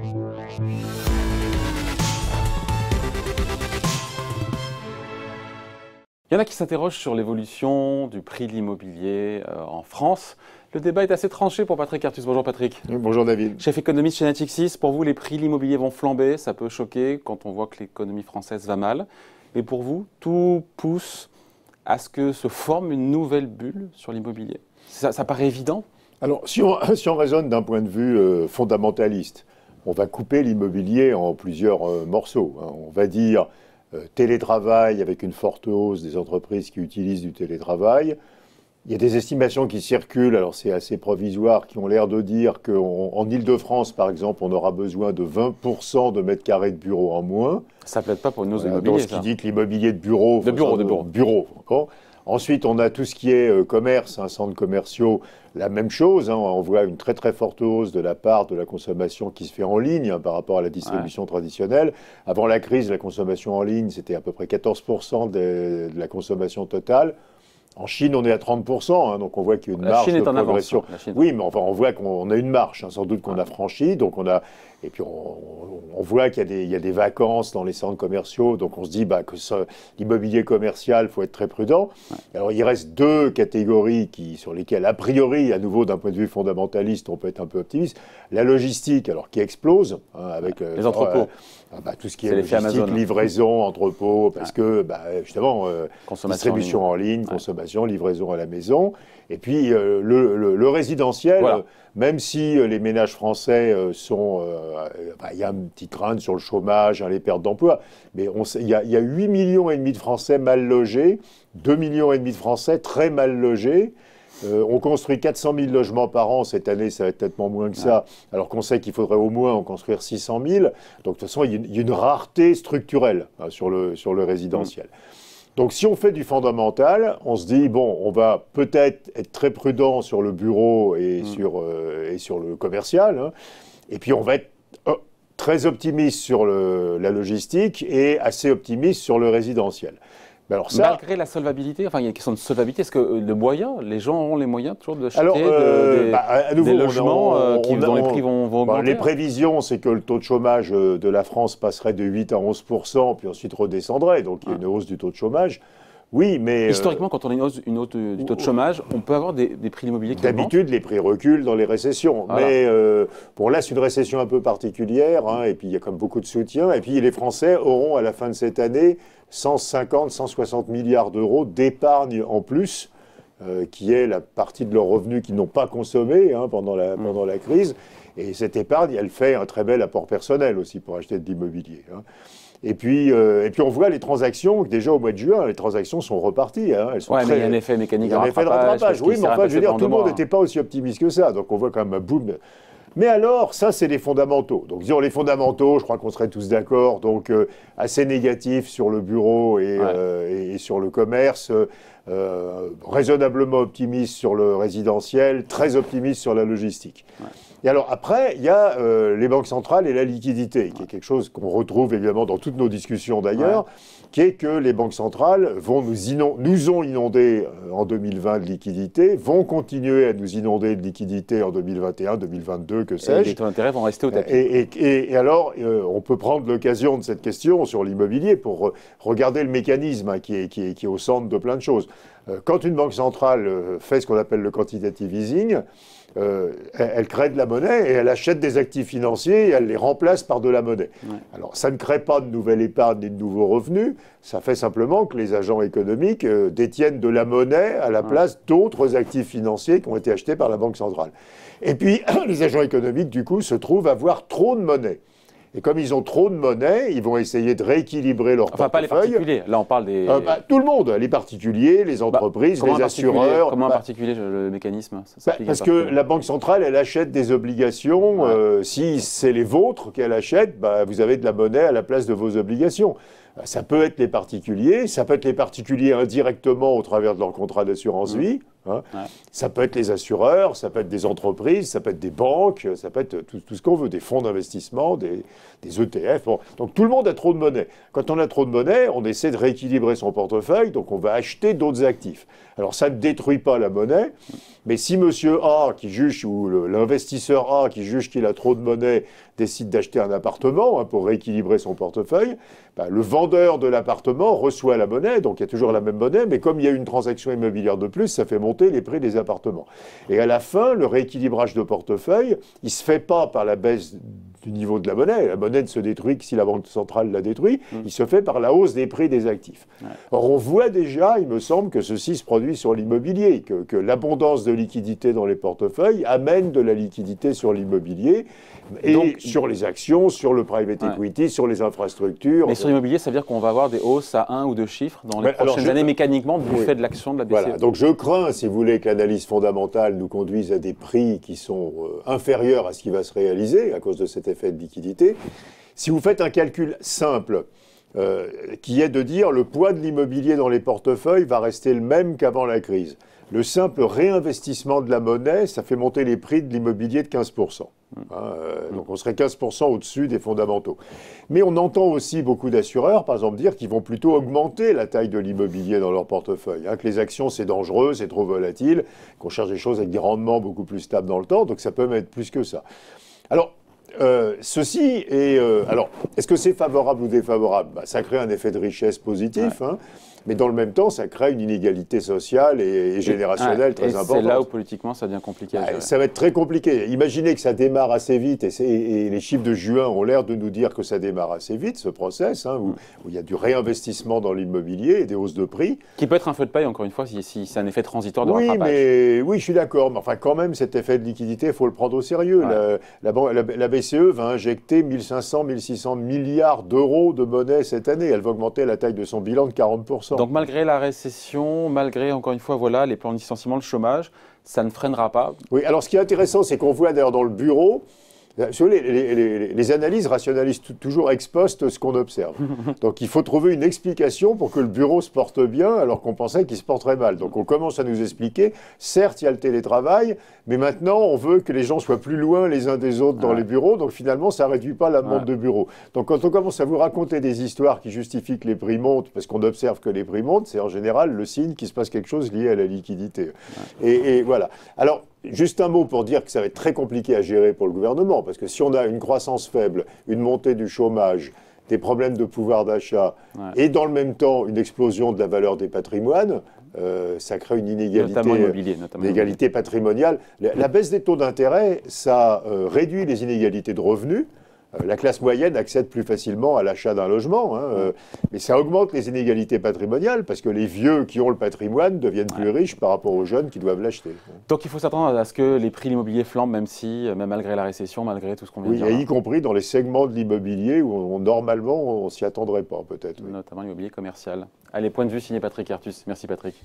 Il y en a qui s'interrogent sur l'évolution du prix de l'immobilier en France. Le débat est assez tranché pour Patrick Artus. Bonjour Patrick. Bonjour David. Chef économiste chez Natixis, pour vous, les prix de l'immobilier vont flamber. Ça peut choquer quand on voit que l'économie française va mal. Mais pour vous, tout pousse à ce que se forme une nouvelle bulle sur l'immobilier. Ça paraît évident? Alors, si on raisonne d'un point de vue fondamentaliste, on va couper l'immobilier en plusieurs morceaux. On va dire télétravail avec une forte hausse des entreprises qui utilisent du télétravail. Il y a des estimations qui circulent, alors c'est assez provisoire, qui ont l'air de dire qu'en Île-de-France, par exemple, on aura besoin de 20% de mètres carrés de bureaux en moins. Ça ne plaide pas pour nos immobiliers, donc, ce qui dit que l'immobilier de bureau... De bureau. Ensuite, on a tout ce qui est commerce, centres commerciaux, la même chose. On voit une très très forte hausse de la part de la consommation qui se fait en ligne par rapport à la distribution traditionnelle. Avant la crise, la consommation en ligne, c'était à peu près 14% de la consommation totale. En Chine, on est à 30%, donc on voit qu'il y a une marge de progression. Oui, mais enfin, on voit qu'on a une marche, sans doute qu'on a franchi. Donc et puis on voit qu'il y a des vacances dans les centres commerciaux, donc on se dit que l'immobilier commercial, il faut être très prudent. Alors il reste deux catégories sur lesquelles, a priori, à nouveau d'un point de vue fondamentaliste, on peut être un peu optimiste. La logistique, alors qui explose, avec les entrepôts. Tout ce qui est logistique, livraison, entrepôt, parce que justement, distribution en ligne, consommation, livraison à la maison. Et puis le résidentiel, même si les ménages français il y a une petite crainte sur le chômage, les pertes d'emploi, mais il y a 8,5 millions de Français mal logés, 2,5 millions de Français très mal logés. On construit 400 000 logements par an. Cette année, ça va être peut-être moins que ça, alors qu'on sait qu'il faudrait au moins en construire 600 000. Donc, de toute façon, il y a une rareté structurelle sur le résidentiel. Donc, si on fait du fondamental, on se dit, on va peut-être être très prudent sur le bureau et sur le commercial. Et puis, on va être très optimiste sur la logistique et assez optimiste sur le résidentiel. Alors malgré la solvabilité, il y a une question de solvabilité, est-ce que les gens auront les moyens toujours d'acheter des logements dont les prix vont augmenter? Les prévisions, c'est que le taux de chômage de la France passerait de 8 à 11%, puis ensuite redescendrait, donc il y a une hausse du taux de chômage. Oui, mais... Historiquement, quand on a une hausse du taux de chômage, on peut avoir des prix immobiliers qui augmentent. D'habitude, les prix reculent dans les récessions. Voilà. Mais là, c'est une récession un peu particulière, et puis il y a comme beaucoup de soutien. Et puis les Français auront, à la fin de cette année, 150, 160 milliards d'euros d'épargne en plus, qui est la partie de leurs revenus qu'ils n'ont pas consommé pendant la crise. Et cette épargne, elle fait un très bel apport personnel aussi pour acheter de l'immobilier. Et puis on voit les transactions, déjà au mois de juin, les transactions sont reparties. Elles sont mais il y a un effet mécanique de rattrapage. Oui, mais enfin, je veux dire, tout le monde n'était pas aussi optimiste que ça. Donc on voit quand même un boom. Mais alors, ça, c'est les fondamentaux. Donc, disons, les fondamentaux, je crois qu'on serait tous d'accord, donc assez négatifs sur le bureau et sur le commerce, raisonnablement optimistes sur le résidentiel, très optimistes sur la logistique. Et alors, après, il y a les banques centrales et la liquidité, qui est quelque chose qu'on retrouve évidemment dans toutes nos discussions d'ailleurs, qui est que les banques centrales nous ont inondés en 2020 de liquidités, vont continuer à nous inonder de liquidités en 2021, 2022, que sais-je. Et les taux d'intérêt vont rester au tapis. Et alors, on peut prendre l'occasion de cette question sur l'immobilier pour regarder le mécanisme qui est au centre de plein de choses. Quand une banque centrale fait ce qu'on appelle le quantitative easing, elle crée de la monnaie et elle achète des actifs financiers et elle les remplace par de la monnaie. Alors, ça ne crée pas de nouvelle épargne ni de nouveaux revenus, ça fait simplement que les agents économiques détiennent de la monnaie à la place d'autres actifs financiers qui ont été achetés par la Banque centrale. Et puis, les agents économiques, du coup, se trouvent à avoir trop de monnaie. Et comme ils ont trop de monnaie, ils vont essayer de rééquilibrer leur portefeuille. Pas les particuliers, là on parle des... tout le monde, les particuliers, les entreprises, les assureurs. Comment en particulier le mécanisme parce que la Banque centrale, elle achète des obligations. Si c'est les vôtres qu'elle achète, vous avez de la monnaie à la place de vos obligations. Ça peut être les particuliers, ça peut être les particuliers indirectement au travers de leur contrat d'assurance vie. Hein. Ouais. Ça peut être les assureurs, ça peut être des entreprises, ça peut être des banques, ça peut être tout ce qu'on veut, des fonds d'investissement, des ETF. Bon. Donc tout le monde a trop de monnaie. Quand on a trop de monnaie, on essaie de rééquilibrer son portefeuille, donc on va acheter d'autres actifs. Alors ça ne détruit pas la monnaie, mais si monsieur A qui juge, ou l'investisseur A qui juge qu'il a trop de monnaie, décide d'acheter un appartement pour rééquilibrer son portefeuille, ben, le vendeur de l'appartement reçoit la monnaie, donc il y a toujours la même monnaie, mais comme il y a une transaction immobilière de plus, ça fait monter les prix des appartements. Et à la fin, le rééquilibrage de portefeuille, il ne se fait pas par la baisse du niveau de la monnaie. La monnaie ne se détruit que si la Banque centrale la détruit. Il se fait par la hausse des prix des actifs. Ouais. Or, on voit déjà, il me semble, que ceci se produit sur l'immobilier, que l'abondance de liquidité dans les portefeuilles amène de la liquidité sur l'immobilier et donc, sur les actions, sur le private equity, sur les infrastructures. Mais sur l'immobilier, ça veut dire qu'on va avoir des hausses à 1 ou 2 chiffres dans les prochaines années mécaniquement du fait de l'action de la BCE. Voilà. Donc je crains, si vous voulez, que l'analyse fondamentale nous conduise à des prix qui sont inférieurs à ce qui va se réaliser à cause de cet effet de liquidité. Si vous faites un calcul simple, qui est de dire le poids de l'immobilier dans les portefeuilles va rester le même qu'avant la crise. Le simple réinvestissement de la monnaie, ça fait monter les prix de l'immobilier de 15%. Donc on serait 15% au-dessus des fondamentaux. Mais on entend aussi beaucoup d'assureurs, par exemple, dire qu'ils vont plutôt augmenter la taille de l'immobilier dans leur portefeuille. Que les actions, c'est dangereux, c'est trop volatile, qu'on cherche des choses avec des rendements beaucoup plus stables dans le temps, donc ça peut mettre plus que ça. Alors, ceci est... alors, est-ce que c'est favorable ou défavorable? Ça crée un effet de richesse positif, mais dans le même temps, ça crée une inégalité sociale et générationnelle très importante. C'est là où politiquement, ça devient compliqué à gérer. Ça va être très compliqué. Imaginez que ça démarre assez vite, et les chiffres de juin ont l'air de nous dire que ça démarre assez vite, ce process, où il y a du réinvestissement dans l'immobilier et des hausses de prix. Qui peut être un feu de paille, encore une fois, si c'est un effet transitoire de rattrapage. Oui, je suis d'accord. Mais enfin, quand même, cet effet de liquidité, il faut le prendre au sérieux. La BCE va injecter 1500, 1600 milliards d'euros de monnaie cette année. Elle va augmenter la taille de son bilan de 40%. Donc malgré la récession, malgré, encore une fois, voilà, les plans de licenciement, le chômage, ça ne freinera pas. Oui, alors ce qui est intéressant, c'est qu'on voit d'ailleurs dans le bureau, les analyses rationalisent toujours ex post ce qu'on observe. Donc il faut trouver une explication pour que le bureau se porte bien alors qu'on pensait qu'il se porterait mal. Donc on commence à nous expliquer, certes il y a le télétravail, mais maintenant on veut que les gens soient plus loin les uns des autres dans les bureaux, donc finalement ça ne réduit pas la demande de bureaux. Donc quand on commence à vous raconter des histoires qui justifient que les prix montent, parce qu'on observe que les prix montent, c'est en général le signe qu'il se passe quelque chose lié à la liquidité. Et voilà. Alors, juste un mot pour dire que ça va être très compliqué à gérer pour le gouvernement, parce que si on a une croissance faible, une montée du chômage, des problèmes de pouvoir d'achat, et dans le même temps une explosion de la valeur des patrimoines, ça crée une inégalité patrimoniale. La baisse des taux d'intérêt, ça réduit les inégalités de revenus. La classe moyenne accède plus facilement à l'achat d'un logement, mais ça augmente les inégalités patrimoniales parce que les vieux qui ont le patrimoine deviennent plus riches par rapport aux jeunes qui doivent l'acheter. Donc il faut s'attendre à ce que les prix de l'immobilier flambent, même malgré la récession, malgré tout ce qu'on vient de dire. Oui, y compris dans les segments de l'immobilier où normalement on s'y attendrait pas peut-être. Notamment l'immobilier commercial. Allez, point de vue signé Patrick Artus. Merci Patrick.